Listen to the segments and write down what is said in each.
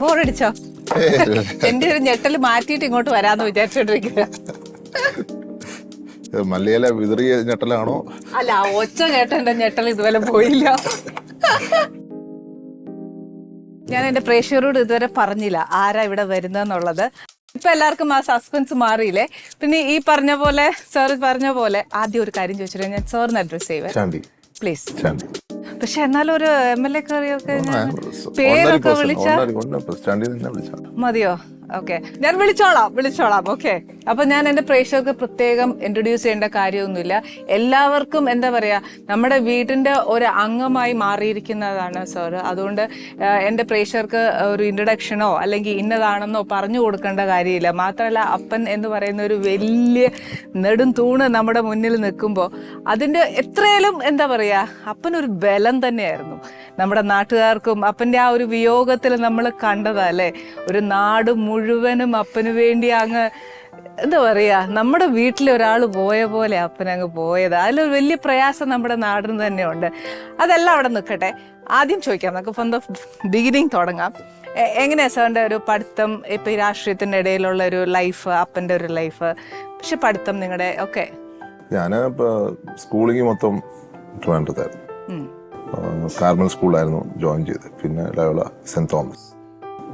ബോറടിച്ചോ? എന്റെ ഒരു ഞെട്ടല് മാറ്റിയിട്ട് ഇങ്ങോട്ട് വരാന്ന് വിചാരിച്ചോണ്ടിരിക്കുക. മല്ലിയില വിതറിയ ഞെട്ടലാണോ? അല്ല, ഒച്ച കേട്ട എന്റെ ഞെട്ടൽ ഇതുവരെ പോയില്ല. ഞാൻ എന്റെ പ്രേക്ഷകരോട് ഇതുവരെ പറഞ്ഞില്ല ആരാ ഇവിടെ വരുന്നെന്നുള്ളത്. ഇപ്പൊ എല്ലാവർക്കും ആ സസ്പെൻസ് മാറിയില്ലേ? പിന്നെ ഈ പറഞ്ഞ പോലെ സാർ പറഞ്ഞ പോലെ ആദ്യം ഒരു കാര്യം ചോദിച്ചിട്ട് ഞാൻ സാറിന് അഡ്രസ് ചെയ്യുവേ പ്ലീസ്. പക്ഷെ എന്നാലും ഒരു MLA കറിയൊക്കെ പേരൊക്കെ വിളിച്ച മതിയോ? ഓക്കെ, ഞാൻ വിളിച്ചോളാം. ഓക്കെ, അപ്പൊ ഞാൻ എന്റെ പ്രേക്ഷകർക്ക് പ്രത്യേകം ഇൻട്രൊഡ്യൂസ് ചെയ്യേണ്ട കാര്യമൊന്നുമില്ല. എല്ലാവർക്കും എന്താ പറയാ, നമ്മുടെ വീടിന്റെ ഒരു അംഗമായി മാറിയിരിക്കുന്നതാണ് സാറ്. അതുകൊണ്ട് എന്റെ പ്രേക്ഷകർക്ക് ഒരു ഇൻട്രൊഡക്ഷനോ അല്ലെങ്കിൽ ഇന്നതാണെന്നോ പറഞ്ഞു കൊടുക്കേണ്ട കാര്യമില്ല. മാത്രമല്ല, അപ്പൻ എന്ന് പറയുന്ന ഒരു വലിയ നെടും തൂണ് നമ്മുടെ മുന്നിൽ നിൽക്കുമ്പോൾ അതിന്റെ എത്രയാലും എന്താ പറയാ, അപ്പനൊരു ബലം തന്നെയായിരുന്നു നമ്മുടെ നാട്ടുകാർക്കും. അപ്പന്റെ ആ ഒരു വിയോഗത്തിൽ നമ്മൾ കണ്ടതല്ലേ, ഒരു നാട് മുഴുവനും അപ്പന് വേണ്ടി അങ്ങ് എന്താ പറയാ, നമ്മുടെ വീട്ടിൽ ഒരാൾ പോയ പോലെ അപ്പനങ്ങ് പോയത്. അതിലൊരു വലിയ പ്രയാസം നമ്മുടെ നാടിന് തന്നെ ഉണ്ട്. അതെല്ലാം അവിടെ നിൽക്കട്ടെ. ആദ്യം ചോദിക്കാം, നമുക്ക് ഫ്രം ദ ബിഗിനിങ് തുടങ്ങാം. എങ്ങനെയാ സാറിന്റെ ഒരു പഠിത്തം, ഇപ്പൊ ഈ രാഷ്ട്രീയത്തിന്റെ ഇടയിലുള്ള ഒരു ലൈഫ്, അപ്പന്റെ ഒരു ലൈഫ്, പക്ഷെ പഠിത്തം നിങ്ങളുടെ ഒക്കെ? ഞാൻ സ്കൂളിങ് മൊത്തം ട്രിവാൻഡ്രത്തായിരുന്നു. കാർമൽ സ്കൂളിലായിരുന്നു ജോയിൻ ചെയ്തത്. പിന്നെ ലയോള, സെന്റ് തോമസ്,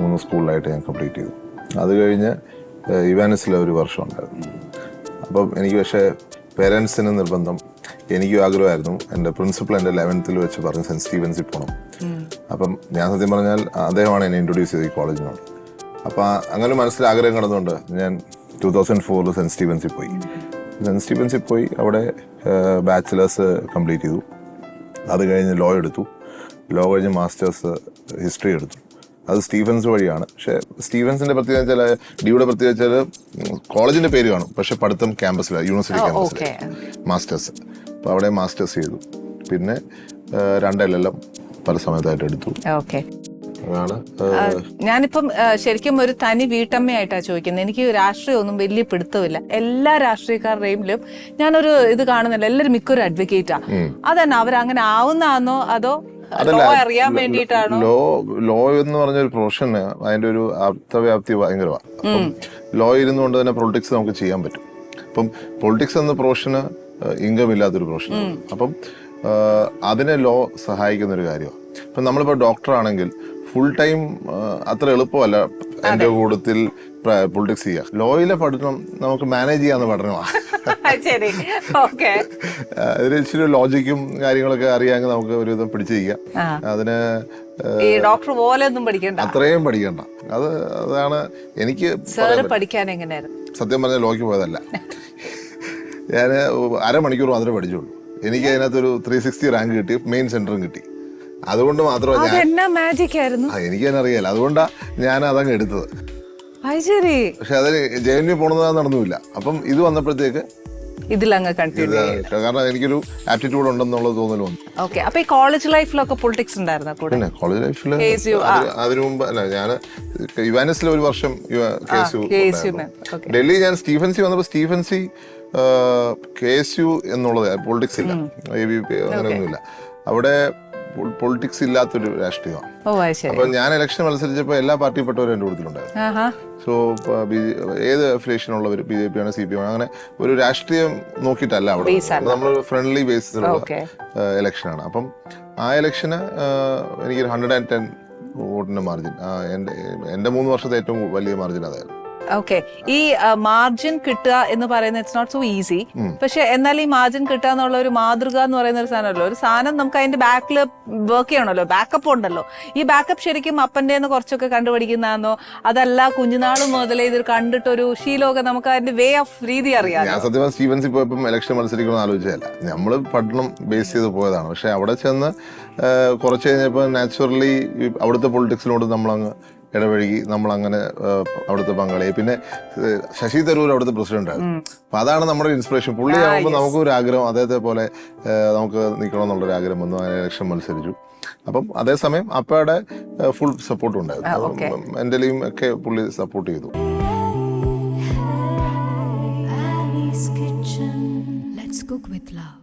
3 സ്കൂളിലായിട്ട് ഞാൻ കംപ്ലീറ്റ് ചെയ്തു. അത് കഴിഞ്ഞ് ഇവാനസിലെ ഒരു വർഷം ഉണ്ടായിരുന്നു. അപ്പം എനിക്ക് പക്ഷേ പേരൻസിന് നിർബന്ധം, എനിക്കും ആഗ്രഹമായിരുന്നു. എൻ്റെ പ്രിൻസിപ്പൾ എൻ്റെ 11th വെച്ച് പറഞ്ഞ് സെൻറ്റ് സ്റ്റീവൻസിൽ പോകണം. അപ്പം ഞാൻ സത്യം പറഞ്ഞാൽ അദ്ദേഹമാണ് എന്നെ ഇൻട്രൊഡ്യൂസ് ചെയ്തത് ഈ കോളേജിനോട്. അപ്പം അങ്ങനെ മനസ്സിൽ ആഗ്രഹം കിടന്നുകൊണ്ട് ഞാൻ 2004 സെൻറ്റ് സ്റ്റീവൻസിൽ പോയി. സെൻറ്റ് സ്റ്റീവൻസിൽ പോയി അവിടെ ബാച്ചിലേഴ്സ് കംപ്ലീറ്റ് ചെയ്തു. അത് കഴിഞ്ഞ് ലോ എടുത്തു. ലോ കഴിഞ്ഞ് മാസ്റ്റേഴ്സ് ഹിസ്റ്ററി എടുത്തു. അത് സ്റ്റീഫൻസ് വഴിയാണ്. പക്ഷേ സ്റ്റീഫൻസിന്റെ പ്രത്യേകത വെച്ചാൽ, ഡിയുടെ പ്രത്യേകത വെച്ചാൽ കോളേജിന്റെ പേര് കാണും, പക്ഷെ പഠിത്തം ക്യാമ്പസിലാണ്, യൂണിവേഴ്സിറ്റി ക്യാമ്പസിലാണ് മാസ്റ്റേഴ്സ്. അപ്പോൾ അവിടെ മാസ്റ്റേഴ്സ് ചെയ്തു. പിന്നെ 2 LLM പല സമയത്തായിട്ട് എടുത്തു. അതാണ്. ഞാനിപ്പം ശരിക്കും ഒരു തനി വീട്ടമ്മയായിട്ടാണ് ചോദിക്കുന്നത്. എനിക്ക് രാഷ്ട്രീയം ഒന്നും വലിയ പിടുത്തമില്ല. എല്ലാ രാഷ്ട്രീയക്കാരുടെയും ഞാനൊരു ഇത് കാണുന്നില്ല, എല്ലാവരും മിക്കൊരു അഡ്വക്കേറ്റാ. അതന്നെ അവരങ്ങനെ ആവുന്നതാണോ അതോ അറിയാൻ വേണ്ടിയിട്ടാണോ? ലോ എന്ന് പറഞ്ഞൊരു പ്രൊഫഷന് അതിന്റെ ഒരു അർത്ഥവ്യാപ്തി ഭയങ്കരമാണ്. അപ്പം ലോ ഇരുന്നുകൊണ്ട് തന്നെ പൊളിറ്റിക്സ് നമുക്ക് ചെയ്യാൻ പറ്റും. അപ്പം പൊളിറ്റിക്സ് എന്ന പ്രൊഫഷന് ഇൻകം ഇല്ലാത്തൊരു പ്രൊഫഷനാണ്. അപ്പം അതിനെ ലോ സഹായിക്കുന്ന ഒരു കാര്യമാണ്. ഇപ്പം നമ്മളിപ്പോൾ ഡോക്ടറാണെങ്കിൽ ഫുൾ ടൈം അത്ര എളുപ്പമല്ല എൻ്റെ കൂട്ടത്തിൽ പൊളിറ്റിക്സ് ചെയ്യുക. ലോയിലെ പഠനം നമുക്ക് മാനേജ് ചെയ്യാവുന്ന പഠനമാണ്. അതിന് ഇച്ചിരി ലോജിക്കും കാര്യങ്ങളൊക്കെ അറിയാമെങ്കിൽ നമുക്ക് ഒരു വിധം പിടിച്ചിരിക്കാം. അതിന് ഡോക്ടർ പോലെ ഒന്നും പഠിക്കണ്ട, അത്രയും പഠിക്കണ്ട. അതാണ് എനിക്ക് പഠിക്കാൻ. എങ്ങനെയായിരുന്നു? സത്യം പറഞ്ഞാൽ ലോയ്ക്ക് പോയതല്ല. ഞാൻ അരമണിക്കൂർ മാത്രമേ പഠിച്ചുള്ളൂ. എനിക്ക് അതിനകത്തൊരു 360 റാങ്ക് കിട്ടി, മെയിൻ സെന്ററും കിട്ടി. അതുകൊണ്ട് മാത്രമേ എനിക്ക് തന്നെ അറിയാലോ, അതുകൊണ്ടാണ് ഞാൻ അതങ്ങ് എടുത്തത്. പക്ഷെ അതിന് JNU പോണെന്ന് നടന്നില്ല. അപ്പം ഇത് വന്നപ്പോഴത്തേക്ക് കാരണം എനിക്കൊരു ആപ്റ്റിറ്റ്യൂഡ് ഉണ്ടെന്നുള്ളത് തോന്നൽ വന്നു. അപ്പൊ ഈ കോളേജ് ലൈഫിലൊക്കെ പൊളിറ്റിക്സ് ഉണ്ടായിരുന്നു? പിന്നെ കോളേജ് ലൈഫിൽ അതിനു മുമ്പ് അല്ല, ഞാൻ യുവാനസിലെ ഒരു വർഷം KSU. ഡൽഹി ഞാൻ സ്റ്റീഫൻസി വന്നപ്പോൾ സ്റ്റീഫൻസി KSU എന്നുള്ളത് പൊളിറ്റിക്സ് ഇല്ല, ABP അങ്ങനെയൊന്നുമില്ല. അവിടെ പൊളിറ്റിക്സ് ഇല്ലാത്തൊരു രാഷ്ട്രീയമാണ്. അപ്പൊ ഞാൻ ഇലക്ഷൻ മത്സരിച്ചപ്പോൾ എല്ലാ പാർട്ടിപ്പെട്ടവരും എൻ്റെ കൂട്ടത്തിലുണ്ടായിരുന്നു. സോ ഏത് അഫിലിയേഷനുള്ളവർ, BJP ആണ്, CPM ആണ്, അങ്ങനെ ഒരു രാഷ്ട്രീയം നോക്കിയിട്ടല്ല അവിടെ. നമ്മൾ ഫ്രണ്ട്ലി ബേസിലുള്ള ഇലക്ഷനാണ്. അപ്പം ആ ഇലക്ഷന് എനിക്ക് 110 വോട്ടിന്റെ മാർജിൻ, എൻ്റെ 3 വർഷത്തെ ഏറ്റവും വലിയ മാർജിൻ അതായിരുന്നു. ഈ മാർജിൻ കിട്ടുക എന്ന് പറയുന്നത് ഇറ്റ്സ് നോട്ട് സോ ഈസി. പക്ഷെ എന്നാൽ ഈ മാർജിൻ കിട്ടുക എന്നുള്ള ഒരു മാതൃക എന്ന് പറയുന്ന ഒരു സാധനമല്ലോ, ഒരു സാധനം നമുക്ക് അതിന്റെ ബാക്കിൽ വർക്ക് ചെയ്യണമല്ലോ, ബാക്കപ്പ് ഉണ്ടല്ലോ. ഈ ബാക്കപ്പ് ശരിക്കും അപ്പൻ്റെ കുറച്ചൊക്കെ കണ്ടുപിടിക്കുന്നതാണോ, അതല്ല കുഞ്ഞുനാൾ മുതലേ ഇത് കണ്ടിട്ടൊരു ശീലമൊക്കെ നമുക്ക് അതിന്റെ വേ ഓഫ് രീതി അറിയാം? ഞാൻ സത്യം സ്റ്റീവൻസിൽ പോയപ്പോൾ ഇലക്ഷൻ മത്സരിക്കണമെന്ന് ആലോചിച്ചതല്ല, നമ്മൾ പഠനം ബേസ് ചെയ്ത് പോയതാണ്. പക്ഷെ അവിടെ ചെന്ന് കുറച്ച് കഴിഞ്ഞപ്പോൾ നാച്ചുറലി അവിടുത്തെ പൊളിറ്റിക്സിനോട് നമ്മളങ്ങ് ഇടപഴകി, നമ്മളങ്ങനെ അവിടുത്തെ പങ്കാളിയെ. പിന്നെ ശശി തരൂർ അവിടുത്തെ പ്രസിഡന്റായിരുന്നു. അപ്പൊ അതാണ് നമ്മുടെ ഇൻസ്പിറേഷൻ. പുള്ളിയാകുമ്പോൾ നമുക്കൊരു ആഗ്രഹം, അദ്ദേഹത്തെ പോലെ നമുക്ക് നിൽക്കണം എന്നുള്ളൊരു ആഗ്രഹം വന്നു. അങ്ങനെ ഇലക്ഷൻ മത്സരിച്ചു. അപ്പം അതേസമയം അപ്പയുടെ ഫുൾ സപ്പോർട്ടും ഉണ്ടായിരുന്നു. മെന്റലിയും ഒക്കെ പുള്ളി സപ്പോർട്ട് ചെയ്തു. Let's cook with love.